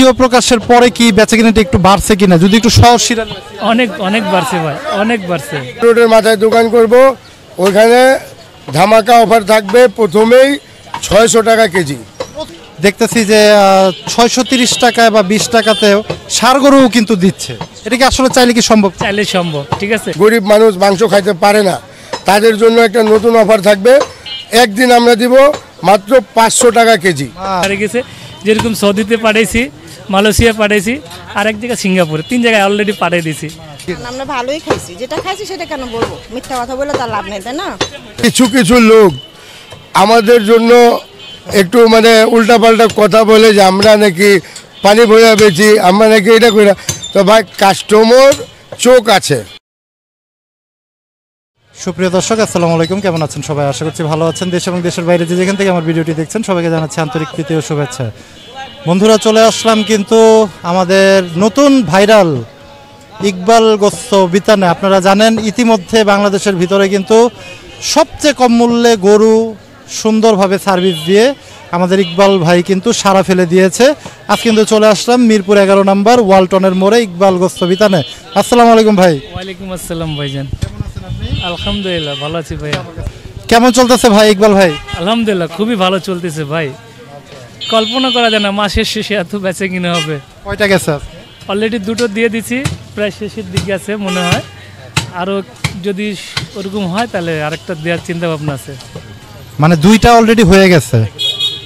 Video প্রকাশের পরে কি বেচাকেনাটা একটু বাড়ছে কিনা যদি একটু সহজ শিরান? অনেক অনেক বাড়ছে ভাই, অনেক বাড়ছে। রোডের মাথায় দোকান করব, ওইখানে ধামাকা অফার থাকবে। প্রথমেই 600 টাকা কেজি। দেখতেছি যে 630 টাকায় বা 20 টাকাতেও ষাঁড় গরুও কিন্তু দিচ্ছে। এটা কি আসলে চাইলে কি সম্ভব? চাইলে সম্ভব, ঠিক আছে। গরিব মানুষ মাংস খাইতে পারে না, তাদের জন্য একটা নতুন অফার থাকবে। একদিন আমরা দিব মাত্র 500 টাকা কেজি। হারিয়ে গেছে, যেরকম সৌদিতে পাঠাইছি, মালয়েশিয়া পাঠাইছি, আর এক জায়গায় সিঙ্গাপুরে, 3 জায়গায় অলরেডি পাঠিয়ে দিয়েছি। আমরা ভালোই খাইছি, যেটা খাইছি সেটা কেন বলবো? মিথ্যা কথা বলে তার লাভ নেই, তাই না? কিছু কিছু লোক আমাদের জন্য একটু মানে উল্টাপাল্টা কথা বলে যে আমরা নাকি পানি ভরা বেচি, আমরা নাকি এটা করি না। তো ভাই, কাস্টমার চোখ আছে। সুপ্রিয় দর্শক, আসসালামু আলাইকুম। কেমন আছেন সবাই? আশা করছি ভালো আছেন। দেশ এবং দেশের বাইরে যে যেখান থেকে আমার ভিডিওটি দেখছেন সবাইকে জানাচ্ছি আন্তরিক প্রীতি ও শুভেচ্ছা। বন্ধুরা, চলে আসলাম কিন্তু আমাদের নতুন ভাইরাল ইকবাল গোস্ত বিতানে। আপনারা জানেন ইতিমধ্যে বাংলাদেশের ভিতরে কিন্তু সবচেয়ে কম মূল্যে গরু সুন্দরভাবে সার্ভিস দিয়ে আমাদের ইকবাল ভাই কিন্তু সারা ফেলে দিয়েছে। আজ কিন্তু চলে আসলাম মিরপুর 11 নম্বর ওয়ালটনের মোড়ে ইকবাল গোস্ত বিতানে। আসসালামু আলাইকুম ভাই। ওয়ালাইকুম আসসালাম ভাইজান। আলহামদুলিল্লাহ ভালো আছি ভাই। কেমন চলতেছে ভাই ইকবাল ভাই? আলহামদুলিল্লাহ খুবই ভালো চলতেছে ভাই। কল্পনা করা যায় না মাসের শেষে এত বেচে কিনে হবে। কয়টা গেছে? অলরেডি 2টো দিয়ে দিছি, প্রায় শেষের দিকে আছে মনে হয়। আরও যদি ওরকম হয় তাহলে আরেকটা দেওয়ার চিন্তা ভাবনা আছে। মানে 2টা অলরেডি হয়ে গেছে।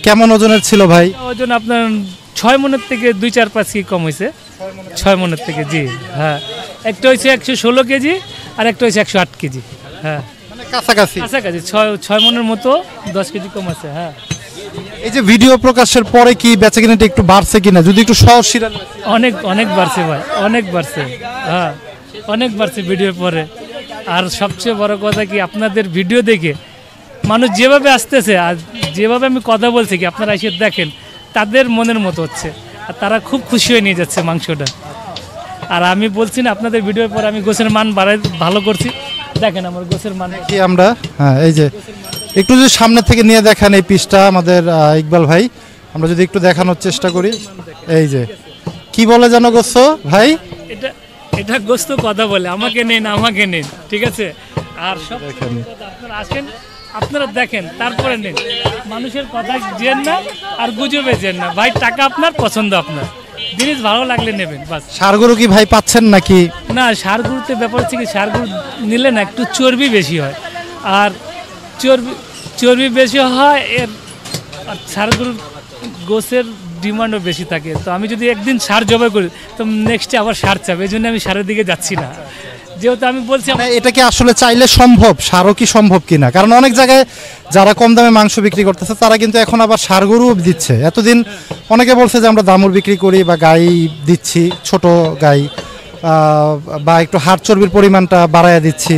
কেমন ওজনের ছিল ভাই? ওজন আপনার 6 মনের থেকে 2-4-5 কি কম হয়েছে। 6 মনের থেকে, জি হ্যাঁ। একটা হয়েছে 116 কেজি আর একটা হয়েছে 108 কেজি। হ্যাঁ, মানে কাছাকাছি কাছাকাছি 6 মনের মতো 10 কেজি কম আছে। হ্যাঁ, এই যে ভিডিও প্রকাশের পরে কি বেচাকেনাটা একটু বাড়ছে কিনা যদি একটু সহজ শিরান? অনেক অনেক বাড়ছে ভাই, অনেক বাড়ছে। হ্যাঁ, অনেক বাড়ছে ভিডিওর পরে। আর সবচেয়ে বড় কথা কি, আপনাদের ভিডিও দেখে মানুষ যেভাবে আসতেছে আর যেভাবে আমি কথা বলছি কি আপনারা এসে দেখেন, তাদের মনের মতো হচ্ছে আর তারা খুব খুশি হয়ে নিয়ে যাচ্ছে মাংসটা। আর আমি বলছি না, আপনাদের ভিডিওর পর আমি গোছের মান বাড়াই ভালো করছি। দেখেন আমার গোছের মান কি আমরা, হ্যাঁ এই যে একটু যদি সামনে থেকে নিয়ে দেখান এই পিসটা আমাদের ইকবাল ভাই, আমরা যদি একটু দেখানোর চেষ্টা করি। এই যে কি বলে জানো গোস্ত ভাই? এটা গোস্ত কথা বলে, আমাকে নেন আমাকে নেন, ঠিক আছে। আর সব আপনারা আসেন, আপনারা দেখেন, তারপরে নেন। মানুষের কথা যেন না আর গুজবে যেন না ভাই। টাকা আপনার, পছন্দ আপনার, জিনিস ভালো লাগলে নেবেন বাস। ষাঁড় গরু কি ভাই পাচ্ছেন নাকি? না, ষাঁড় গরুতে ব্যাপার হচ্ছে কি, ষাঁড় গরু নিলে না একটু চর্বি বেশি হয়, আর চর্বি বেশি হয় এর। আর ষাঁড় গরুর গোছের ডিমান্ডও বেশি থাকে। তো আমি যদি একদিন ষাঁড় জবাই করি তো নেক্সটে আবার ষাঁড় চাবে, এই জন্য আমি ষাঁড়ের দিকে যাচ্ছি না। যেহেতু আমি বলছি এটা কি আসলে চাইলে সম্ভব, ষাঁড়ও কি সম্ভব কিনা? কারণ অনেক জায়গায় যারা কম দামে মাংস বিক্রি করতেছে তারা কিন্তু এখন আবার ষাঁড় গরুও দিচ্ছে। এতদিন অনেকে বলছে যে আমরা দামুর বিক্রি করি বা গাই দিচ্ছি, ছোট গাই বা একটু হাড় চর্বির পরিমাণটা বাড়াইয়া দিচ্ছি।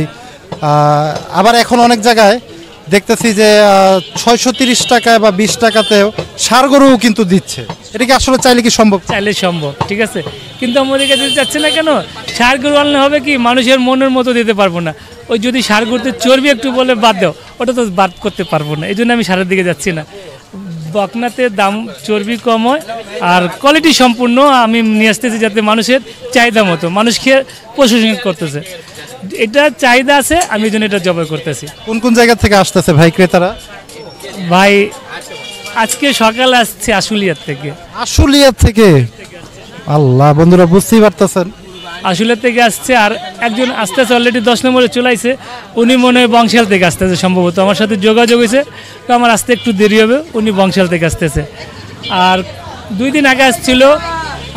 আবার এখন অনেক জায়গায় দেখতেছি যে 630 টাকায় বা 20 টাকাতেও ষাঁড় গরুও কিন্তু দিচ্ছে। এটা কি আসলে চাইলে কি সম্ভব? চাইলে সম্ভব, ঠিক আছে। কিন্তু আমাদের কাছে যাচ্ছে না কেন? ষাঁড় গরু আনলে হবে কি, মানুষের মনের মতো দিতে পারবো না। ওই যদি ষাঁড় গরুতে চর্বি একটু বলে বাদ দাও, ওটা তো বাদ করতে পারবো না। এই জন্য আমি ষাঁড়ের দিকে যাচ্ছি না। বকনাতে দাম চর্বি কম হয় আর কোয়ালিটি সম্পূর্ণ আমি নিয়ে আসতেছি, যাতে মানুষের চাহিদা মতো মানুষ খেয়ে প্রশংসা করতেছে। এটা চাহিদা আছে, আমি এই জন্য এটা জবাই করতেছি। কোন কোন জায়গা থেকে আসতেছে ভাই ক্রেতারা? ভাই আজকে সকালে আসছে আশুলিয়ার থেকে। আশুলিয়ার থেকে? আল্লাহ, বন্ধুরা বুঝতেই পারতেছেন আশুলিয়ার থেকে আসছে। আর একজন আসতেছে অলরেডি 10 নম্বরে চলে আসছে, উনি মনে হয় বংশাল থেকে আসতেছে সম্ভবত। আমার সাথে যোগাযোগ হয়েছে, তো আমার আসতে একটু দেরি হবে। উনি বংশাল থেকে আসতেছে। আর 2 দিন আগে আসছিল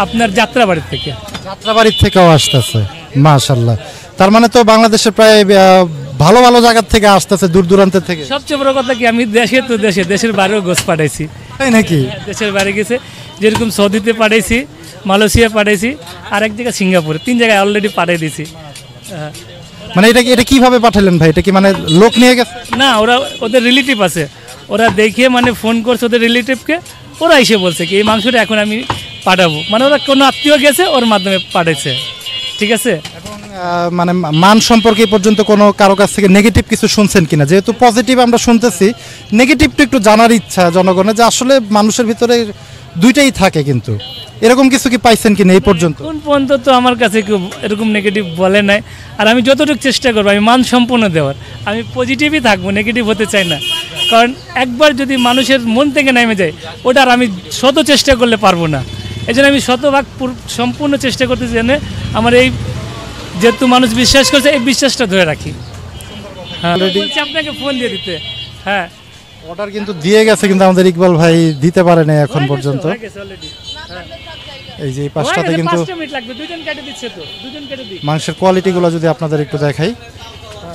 আপনার যাত্রাবাড়ির থেকে। যাত্রাবাড়ির থেকেও আসতেছে, মাশাআল্লাহ। তার মানে তো বাংলাদেশের প্রায় ভালো ভালো জায়গার থেকে আসতেছে, দূর দূরান্তের থেকে। সবচেয়ে বড় কথা কি, আমি দেশের বাইরেও গোছ পাঠাইছি। তাই নাকি? দেশের বাইরে গেছে, যেরকম সৌদিতে পাঠাইছি, মালয়েশিয়া পাঠাইছি, আর এক জায়গায় সিঙ্গাপুরে, 3 জায়গায় অলরেডি পাঠিয়ে দিয়েছি। মানে এটা কিভাবে পাঠালেন ভাই? এটা কি মানে লোক নিয়ে গেছে? না, ওদের রিলেটিভ আছে, ওরা দেখে মানে ফোন করছে ওদের রিলেটিভকে, ওরা এসে বলছে কি এই মাংসটা এখন আমি পাঠাবো। মানে ওরা কোনো আত্মীয় গেছে, ওর মাধ্যমে পাঠাইছে, ঠিক আছে। মানে মান সম্পর্কে এই পর্যন্ত কোনো কারো কাছ থেকে নেগেটিভ কিছু শুনছেন কিনা? যেহেতু পজিটিভ আমরা শুনতেছি, নেগেটিভটা একটু জানার ইচ্ছা জনগণের, যে আসলে মানুষের ভিতরে দুইটাই থাকে, কিন্তু এরকম কিছু কি পাইছেন কিনা এই পর্যন্ত? কোন পর্যন্ত তো আমার কাছে কেউ এরকম নেগেটিভ বলে নাই। আর আমি যতটুকু চেষ্টা করবো আমি মানসম্পন্ন দেওয়ার, আমি পজিটিভই থাকবো, নেগেটিভ হতে চাই না। কারণ একবার যদি মানুষের মন থেকে নেমে যায় ওটার আমি শত চেষ্টা করলে পারবো না। এই জন্য আমি শতভাগ সম্পূর্ণ চেষ্টা করতে জেনে আমার এই যেহেতু মানুষ বিশ্বাস করছে এই বিশ্বাসটা ধরে রাখি। হ্যাঁ, বলছি আপনাকে ফোন দিয়ে দিতে। হ্যাঁ, অর্ডার কিন্তু দিয়ে গেছে, কিন্তু আমাদের ইকবাল ভাই দিতে পারে নাই এখন পর্যন্ত। হয়ে গেছে already। এই যে এই পাঁচটাতে কিন্তু 5 মিনিট লাগবে, দুজন কেটে দিচ্ছে তো, দুজন কেটে দিই। মাংসের কোয়ালিটিগুলো যদি আপনাদের একটু দেখাই,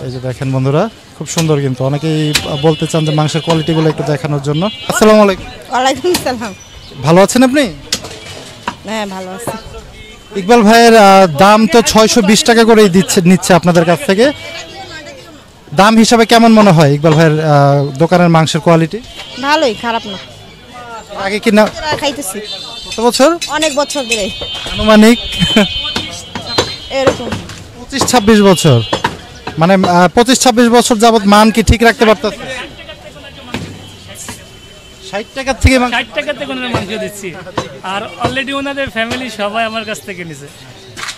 এই যে দেখেন বন্ধুরা, খুব সুন্দর। কিন্তু অনেকেই বলতে চান যে মাংসের কোয়ালিটিগুলো একটু দেখানোর জন্য। আসসালামু আলাইকুম। ওয়ালাইকুম আসসালাম। ভালো আছেন আপনি? হ্যাঁ, ভালো আছি। ইকবাল ভাইয়ের দাম তো 620 টাকা করেই নিচ্ছে আপনাদের কাছ থেকে। দাম হিসাবে কেমন মনে হয় ইকবাল ভাইয়ের দোকানের মাংসের কোয়ালিটি? ভালোই, খারাপ না। আগে কি না খাইতেছি কত বছর? অনেক বছর ধরে আনুমানিক এরকম 25-26 বছর। মানে 25-26 বছর যাবত মান কি ঠিক রাখতে পারতেছে? 60 টাকার থেকে 60 টাকাতে কোনো মাংস দিচ্ছি। আর অলরেডি ওনাদের ফ্যামিলি সবাই আমার কাছ থেকে নিছে।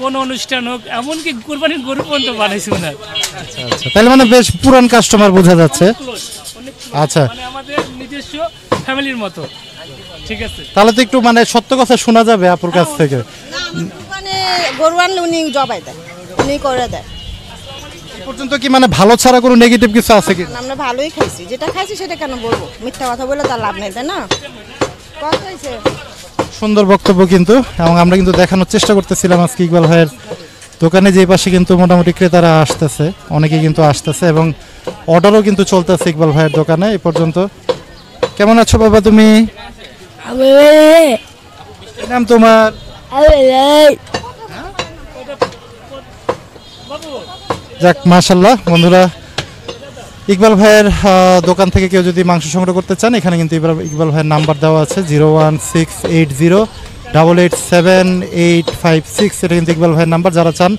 কোন অনুষ্ঠান হোক, এমনকি কুরবানির গরু পর্যন্ত বানাইছি ওনার। আচ্ছা, তাহলে মানে বেশ পুরান কাস্টমার বোঝা যাচ্ছে। আচ্ছা, মানে আমাদের নিজস্ব ফ্যামিলির মতো। ঠিক আছে, তাহলে তো একটু মানে সত্য কথা শোনা যাবে আপুর কাছ থেকে। দোকানে গরু আনলে উনি জবাই দেয়, উনি করে দেয়। এ পর্যন্ত কি মানে ভালো ছাড়া কোনো নেগেটিভ কিছু আছে কি? আমরা ভালোই খাইছি, যেটা খাইছি সেটা কেন বলবো? মিথ্যা কথা বলে তার লাভ নেই, তাই না? কত হয়েছে? সুন্দর বক্তব্য কিন্তু, এবং আমরা কিন্তু দেখানোর চেষ্টা করতেছিলাম আজকে ইকবাল ভাইয়ের দোকানে যে পাশে কিন্তু মোটামুটি ক্রেতারা আসতেছে, অনেকেই কিন্তু আসতেছে এবং অর্ডারও কিন্তু চলতেছে ইকবাল ভাইয়ের দোকানে এ পর্যন্ত। কেমন আছো বাবা তুমি? কি নাম তোমার? যাক, মাশাল্লাহ বন্ধুরা, ইকবাল ভাইয়ের দোকান থেকে কেউ যদি মাংস সংগ্রহ করতে চান, এখানে কিন্তু ইকবাল ভাইয়ের নাম্বার দেওয়া আছে 01680887856। এটা কিন্তু ইকবাল ভাইয়ের নাম্বার। যারা চান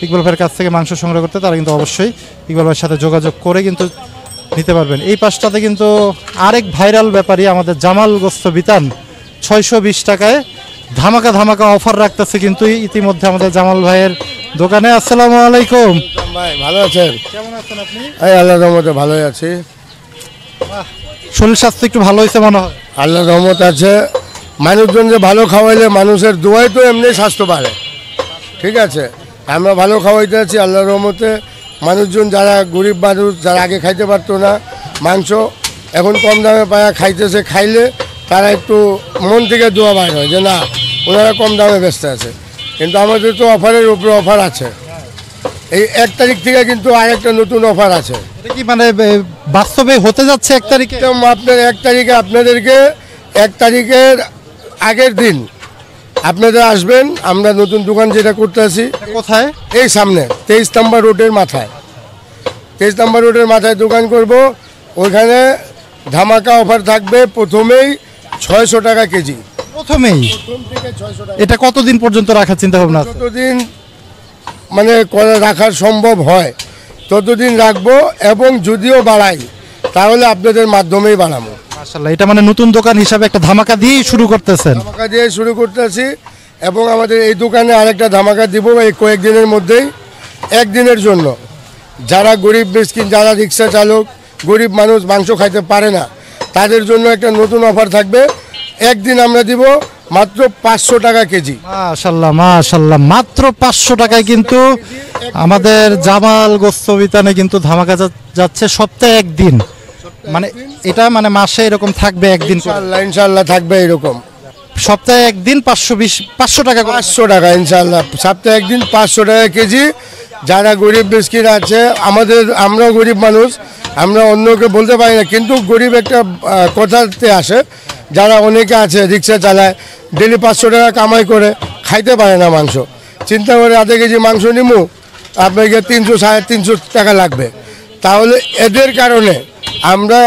ইকবাল ভাইয়ের কাছ থেকে মাংস সংগ্রহ করতে, তারা কিন্তু অবশ্যই ইকবাল ভাইয়ের সাথে যোগাযোগ করে কিন্তু নিতে পারবেন। এই পাশটাতে কিন্তু আরেক ভাইরাল ব্যাপারী আমাদের জামাল গোস্ত বিতান 620 টাকায় ধামাকা ধামাকা অফার রাখতেছে কিন্তু ইতিমধ্যে আমাদের জামাল ভাইয়ের দোকানে। আসসালামু আলাইকুম ভাই, ভালো আছেন? কেমন আছেন আপনি? এই আল্লাহর রহমতে ভালোই আছি। শরীর স্বাস্থ্য একটু ভালো হয়েছে মনে হয়? আল্লাহর রহমত আছে। মানুষজন যে ভালো খাওয়াইলে মানুষের দোয়াই তো এমনি স্বাস্থ্য বাড়ে। ঠিক আছে, আমরা ভালো খাওয়াইতে আছি আল্লাহর রহমতে। মানুষজন যারা গরিব মানুষ, যারা আগে খাইতে পারতো না মাংস, এখন কম দামে পায়া খাইতেছে। খাইলে তারা একটু মন থেকে দোয়া বাইর হয় যে না, ওনারা কম দামে ব্যস্ত আছে। কিন্তু আমাদের তো অফারের উপরে অফার আছে। এই 1 তারিখ থেকে কিন্তু আরেকটা নতুন অফার আছে। এটা কি মানে বাস্তবে হতে যাচ্ছে 1 তারিখে? একদম আপনার 1 তারিখে আপনাদেরকে 1 তারিখের আগের দিন আপনারা আসবেন। আমরা নতুন দোকান যেটা করতে আছি কোথায়? এই সামনে 23 নম্বর রোডের মাথায়, 23 নম্বর রোডের মাথায় দোকান করব। ওইখানে ধামাকা অফার থাকবে। প্রথমেই 600 টাকা কেজি। প্রথমেই? প্রথম থেকে 600 টাকা। এটা কতদিন পর্যন্ত রাখার চিন্তা ভাবনা আছে? যতদিন মানে রাখার সম্ভব হয় ততদিন রাখবো, এবং যদিও বাড়াই তাহলে আপনাদের মাধ্যমেই বাড়াবো। মাশাআল্লাহ, এটা মানে নতুন দোকান হিসাবে একটা ধামাকা দিয়েই শুরু করতেছেন। ধামাকা দিয়ে শুরু করতেছি, এবং আমাদের এই দোকানে আরেকটা ধামাকা দিব এই কয়েকদিনের মধ্যেই। একদিনের জন্য যারা গরিব মিসকিন, যারা রিক্সা চালক, গরিব মানুষ মাংস খাইতে পারে না, তাদের জন্য একটা নতুন অফার থাকবে। একদিন আমরা দিব মাত্র 500 টাকা কেজি। মাশাআল্লাহ মাশাআল্লাহ, মাত্র 500 টাকায় কিন্তু আমাদের জামাল গোস্ত বিতানে কিন্তু ধামাকা যাচ্ছে সপ্তাহে একদিন। মানে এটা মানে মাসে এরকম থাকবে একদিন করে। ইনশাআল্লাহ ইনশাআল্লাহ থাকবে এরকম। সপ্তাহে একদিন 500 টাকা করে। 500 টাকা ইনশাআল্লাহ, সপ্তাহে একদিন 500 টাকা কেজি। যারা গরিব মিসকিন আছে, আমরাও গরিব মানুষ, আমরা অন্যকে বলতে পারি না, কিন্তু গরিব একটা কথাতে আসে। যারা অনেকে আছে রিক্সা চালায়, ডেলি 500 টাকা কামাই করে, খাইতে পারে না মাংস, চিন্তা করে আধা কেজি মাংস নিমু, আপনাকে 300-350 টাকা লাগবে। তাহলে এদের কারণে আমরা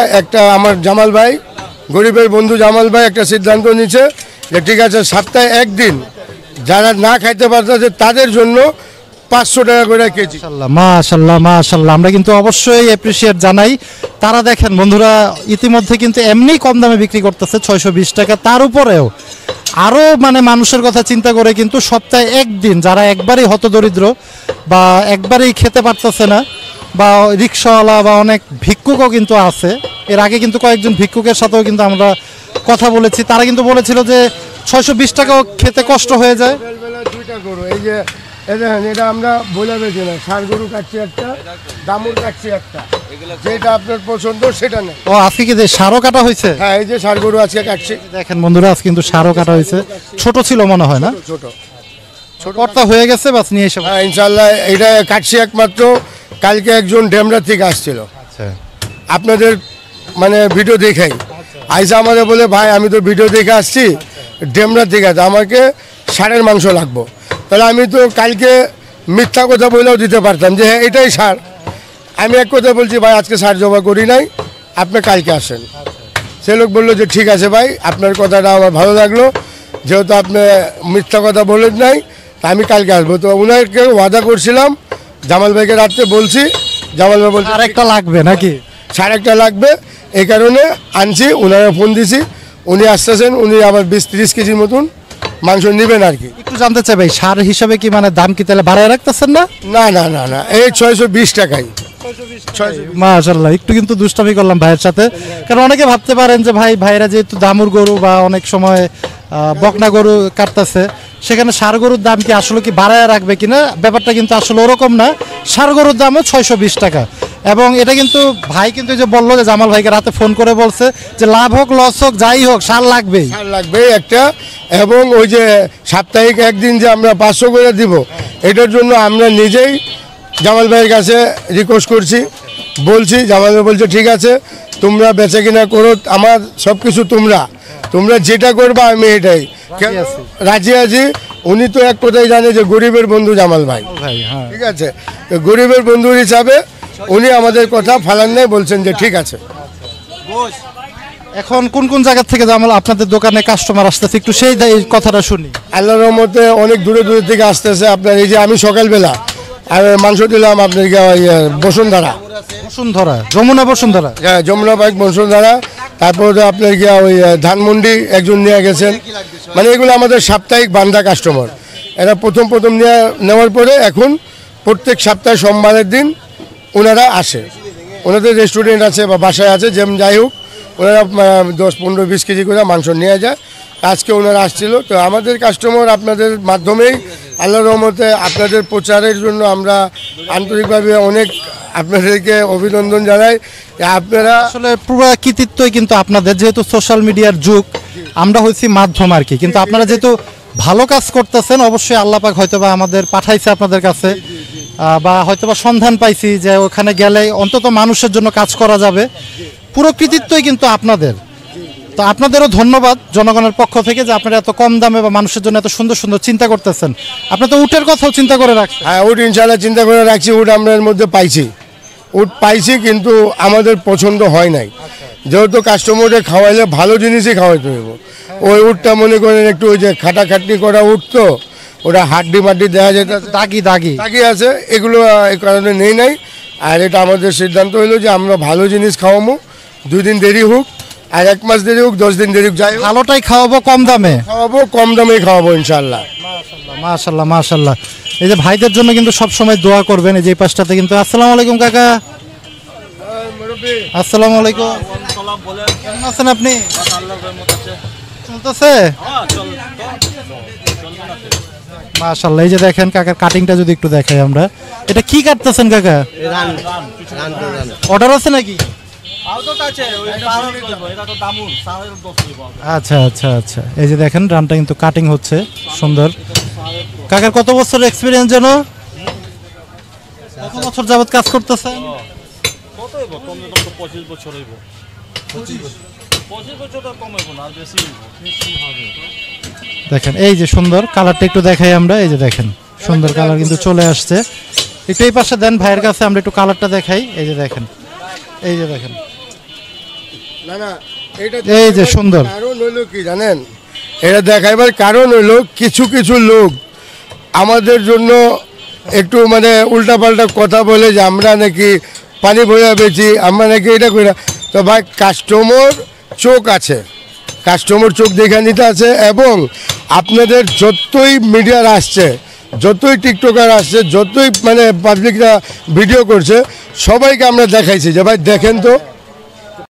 আমার জামাল ভাই, গরিবের বন্ধু জামাল ভাই একটা সিদ্ধান্ত নিচ্ছে যে ঠিক আছে, সপ্তাহে একদিন যারা না খাইতে পারতেছে তাদের জন্য 500 টাকা করে কেজি। মাশাআল্লাহ মাশাআল্লাহ, আমরা কিন্তু অবশ্যই অ্যাপ্রিশিয়েট জানাই। তারা দেখেন বন্ধুরা ইতিমধ্যে কিন্তু এমনি কম দামে বিক্রি করতেছে 620 টাকা, তার উপরেও আরও মানে মানুষের কথা চিন্তা করে কিন্তু সপ্তাহে একদিন যারা একবারই হতদরিদ্র বা একবারেই খেতে পারতেছে না বা রিক্সাওয়ালা বা অনেক ভিক্ষুকও কিন্তু আছে। এর আগে কিন্তু কয়েকজন ভিক্ষুকের সাথেও কিন্তু আমরা কথা বলেছি, তারা কিন্তু বলেছিল যে 620 টাকাও খেতে কষ্ট হয়ে যায়। সকালবেলা 2টা গরু, এই যে দেখেন এটা আমরা বলে বেছি না, ষাঁড় গরু কাটছি একটা, দামুর কাটছি একটা, যেটা আপনার পছন্দ সেটা নেই। ও আজকে কি সারও কাটা হয়েছে? হ্যাঁ, এই যে ষাঁড় গরু আজকে কাটছি। দেখেন বন্ধুরা, আজকে কিন্তু সারও কাটা হয়েছে, ছোট ছিল মনে হয় না, ছোট কর্তা হয়ে গেছে, বাস নিয়ে এসে। হ্যাঁ ইনশাল্লাহ এটা কাটছি একমাত্র। কালকে একজন ডেমরা থেকে আসছিল, আচ্ছা আপনাদের মানে ভিডিও দেখাই, আইসা আমাদের বলে ভাই আমি তো ভিডিও দেখে আসছি ডেমরা থেকে, আমাকে ষাঁড়ের মাংস লাগবো। তাহলে আমি তো কালকে মিথ্যা কথা বলেও দিতে পারতাম যে হ্যাঁ এটাই ষাঁড়। আমি এক কথা বলছি ভাই আজকে ষাঁড় জমা করি নাই, আপনি কালকে আসেন। সে লোক বললো যে ঠিক আছে ভাই, আপনার কথাটা আমার ভালো লাগলো, যেহেতু আপনি মিথ্যা কথা বলেন নাই তা আমি কালকে আসবো। তো ওনাকে ওয়াদা করছিলাম, জামাল ভাইকে রাত্রে বলছি, জামাল ভাই বলছে আর একটা লাগবে নাকি? ষাঁড় একটা লাগবে, এই কারণে আনছি। ওনারা ফোন দিছি, উনি আসতেছেন, উনি আবার 20-30 কেজির মতন মাংস নেবেন আর কি। একটু জানতে চাই ভাই, সার হিসাবে কি মানে দাম কি তাহলে বাড়ায় রাখতেছেন না? না না না না, এই 620 টাকাই। মাশাআল্লাহ, একটু কিন্তু দুষ্টামি করলাম ভাইয়ের সাথে, কারণ অনেকে ভাবতে পারেন যে ভাইরা যেহেতু দামুর গরু বা অনেক সময় বকনা গরু কাটতেছে, সেখানে ষাঁড় গরুর দাম কি আসলে কি বাড়ায় রাখবে কিনা, ব্যাপারটা কিন্তু আসলে ওরকম না। ষাঁড় গরুর দামও 620 টাকা। এবং এটা কিন্তু ভাই কিন্তু যে বললো যে জামাল ভাইকে রাতে ফোন করে বলছে যে লাভ হোক লস হোক যাই হোক ষাঁড় লাগবেই, ষাঁড় লাগবে একটা। এবং ওই যে সাপ্তাহিক একদিন যে আমরা 500 করে দিব, এটার জন্য আমরা নিজেই জামাল ভাইয়ের কাছে রিকোয়েস্ট করছি, বলছি। জামাল ভাই বলছে ঠিক আছে, তোমরা বেচা কিনা করো, আমার সব কিছু তোমরা যেটা করবা আমি এটাই রাজি আছি। উনি তো এক কথাই জানে যে গরিবের বন্ধু জামাল ভাই, হ্যাঁ ঠিক আছে। তো গরিবের বন্ধু হিসাবে উনি আমাদের কথা ফালান নাই, বলছেন যে ঠিক আছে। এখন কোন কোন জায়গা থেকে জামাল আপনাদের দোকানে কাস্টমার আসতেছে, একটু সেই কথাটা শুনি। আল্লাহর রহমতে অনেক দূরে থেকে আসতেছে। আপনার এই যে আমি সকালবেলা আর মাংস দিলাম আপনাদেরকে বসুন্ধরা, যমুনা বসুন্ধরা, হ্যাঁ যমুনা বাইক বসুন্ধরা। তারপর আপনার গিয়া ওই ধানমন্ডি একজন নিয়ে গেছেন। মানে এগুলো আমাদের সাপ্তাহিক বান্ধা কাস্টমার। এরা প্রথম নেওয়ার পরে এখন প্রত্যেক সপ্তাহে সোমবারের দিন ওনারা আসে। ওনাদের রেস্টুরেন্ট আছে বা বাসায় আছে, যেমন যাই হোক ওনারা 10-15-20 কেজি করে মাংস নিয়ে যায়। আজকে ওনারা আসছিল। তো আমাদের কাস্টমার আপনাদের মাধ্যমেই আল্লাহর রহমতে আপনাদের প্রচারের জন্য আমরা আন্তরিকভাবে অনেক আপনাদেরকে অভিনন্দন জানাই। আপনারা আসলে পুরো কৃতিত্বই কিন্তু আপনাদের, যেহেতু সোশ্যাল মিডিয়ার যুগ, আমরা হচ্ছি মাধ্যম আর কি। কিন্তু আপনারা যেহেতু ভালো কাজ করতেছেন, অবশ্যই আল্লাহ পাক হয়তোবা আমাদের পাঠাইছে আপনাদের কাছে, বা হয়তোবা সন্ধান পাইছি যে ওখানে গেলে অন্তত মানুষের জন্য কাজ করা যাবে। পুরো কৃতিত্বই কিন্তু আপনাদের। তো আপনাদেরও ধন্যবাদ জনগণের পক্ষ থেকে যে আপনারা এত কম দামে বা মানুষের জন্য এত সুন্দর সুন্দর চিন্তা করতেছেন। আপনার তো উটের কথাও চিন্তা করে রাখছেন। হ্যাঁ, উট ইনশাল্লাহ চিন্তা করে রাখছি। উট আমরা এর মধ্যে পাইছি, কিন্তু আমাদের পছন্দ হয় নাই। যেহেতু কাস্টমারকে খাওয়াইলে ভালো জিনিসই খাওয়াইতে হইব। ওই উটটা মনে করেন একটু ওই যে খাটাখাটনি করা উট, তো ওটা হাড্ডি মাড্ডি দেখা যেত, দাগি আছে, এগুলো এই কারণে নেই নাই। আর এটা আমাদের সিদ্ধান্ত হইলো যে আমরা ভালো জিনিস খাওয়াবো, 2 দিন দেরি হোক আর 1 মাস দেরি হোক, 10 দিন দেরি হোক, যাই ভালোটাই খাওয়াবো, কম দামে খাওয়াবো ইনশাল্লাহ। মাশাআল্লাহ মাশাআল্লাহ। এই যে ভাইদের জন্য কিন্তু সব সময় দোয়া করবেন। এই যে পাশটাতে কিন্তু আসসালামু আলাইকুম কাকা। আসসালামু আলাইকুম, কেমন আছেন আপনি? চলতেছে মাশাআল্লাহ। এই যে দেখেন কাকার কাটিংটা যদি একটু দেখাই আমরা, এটা কি কাটতেছেন কাকা? অর্ডার আছে নাকি? আচ্ছা আচ্ছা আচ্ছা। এই যে দেখেন রানটা কিন্তু কাটিং হচ্ছে সুন্দর। কাকার কত বছর এক্সপিরিয়েন্স যেন? কত বছর যাবত কাজ করতেছেন? দেখেন এই যে সুন্দর কালারটা একটু দেখাই আমরা। এই যে দেখেন সুন্দর কালার কিন্তু চলে আসছে। একটু এই পাশে দেন ভাইয়ের কাছে, আমরা একটু কালারটা দেখাই। এই যে দেখেন, এই যে দেখেন, এই যে সুন্দর। কারণ হইলো কি জানেন, এটা দেখাইবার কারণ হইলো কিছু লোক আমাদের জন্য একটু মানে উল্টাপাল্টা কথা বলে যে আমরা নাকি পানি ভরা বেচি, আমরা নাকি এটা করি না। তো ভাই কাস্টমার চোখ আছে, কাস্টমার চোখ দেখে নিতে আছে। এবং আপনাদের যতই মিডিয়ার আসছে, যতই টিকটকার আসছে, যতই মানে পাবলিকরা ভিডিও করছে, সবাইকে আমরা দেখাইছি যে ভাই দেখেন তো